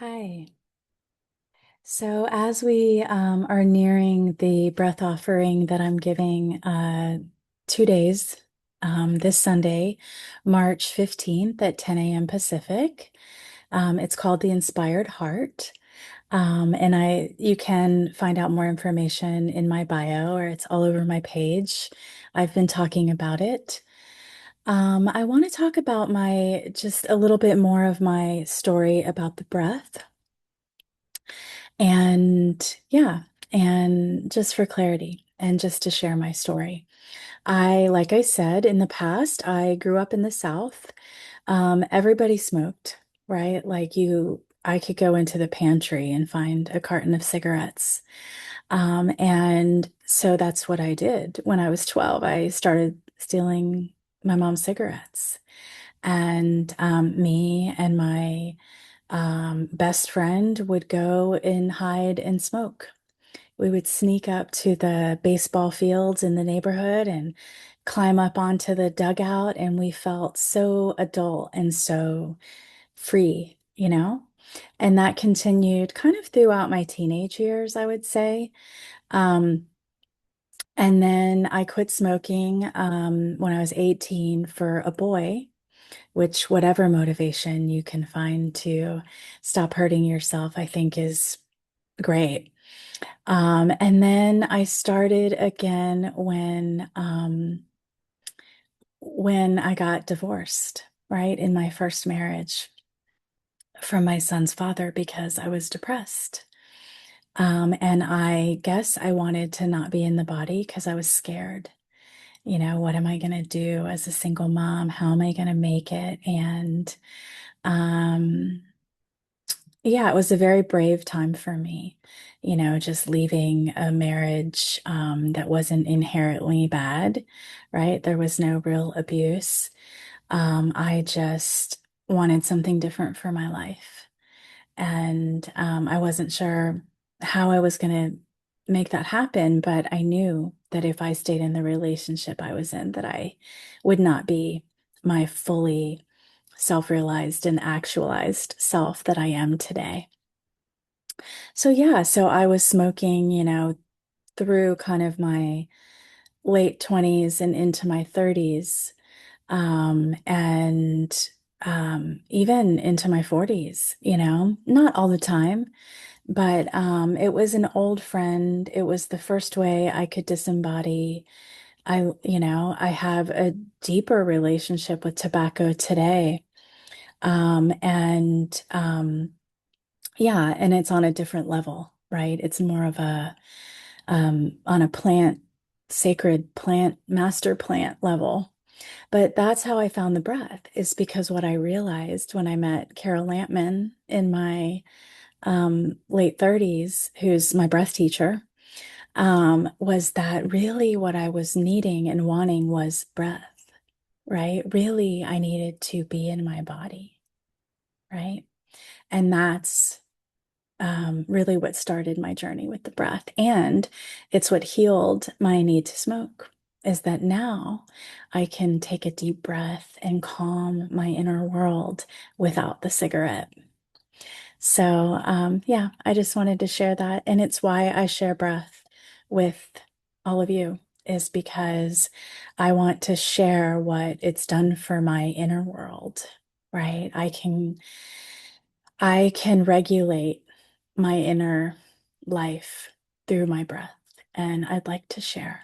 Hi. So, as we are nearing the breath offering that I'm giving 2 days this Sunday, March 15th at 10 a.m. Pacific, it's called the Inspired Heart. You can find out more information in my bio or it's all over my page. I've been talking about it. I want to talk about just a little bit more of my story about the breath. And yeah, and just for clarity and just to share my story. Like I said, in the past, I grew up in the South. Everybody smoked, right? I could go into the pantry and find a carton of cigarettes. And so that's what I did when I was 12. I started stealing my mom's cigarettes. And me and my best friend would go and hide and smoke. We would sneak up to the baseball fields in the neighborhood and climb up onto the dugout, and we felt so adult and so free, you know? And that continued kind of throughout my teenage years, I would say. Um, and then I quit smoking when I was 18 for a boy, which whatever motivation you can find to stop hurting yourself, I think is great. And then I started again when I got divorced, right, in my first marriage from my son's father because I was depressed. And I guess I wanted to not be in the body because I was scared. What am I going to do as a single mom? How am I going to make it? And um, yeah, it was a very brave time for me, just leaving a marriage that wasn't inherently bad, right? There was no real abuse. I just wanted something different for my life. And I wasn't sure how I was going to make that happen, but I knew that if I stayed in the relationship I was in, that I would not be my fully self-realized and actualized self that I am today. So yeah, so I was smoking, through kind of my late 20s and into my 30s, and even into my 40s, not all the time, but it was an old friend. It was the first way I could disembody. I have a deeper relationship with tobacco today. And Yeah, and it's on a different level, right? It's more of on a sacred plant, master plant level. But that's how I found the breath, is because what I realized when I met Carol Lampman in my late 30s, who's my breath teacher, was that really what I was needing and wanting was breath, right? Really, I needed to be in my body, right? And that's really what started my journey with the breath. And it's what healed my need to smoke, is that now I can take a deep breath and calm my inner world without the cigarette. So, yeah, I just wanted to share that. And it's why I share breath with all of you, is because I want to share what it's done for my inner world, right? I can regulate my inner life through my breath, and I'd like to share.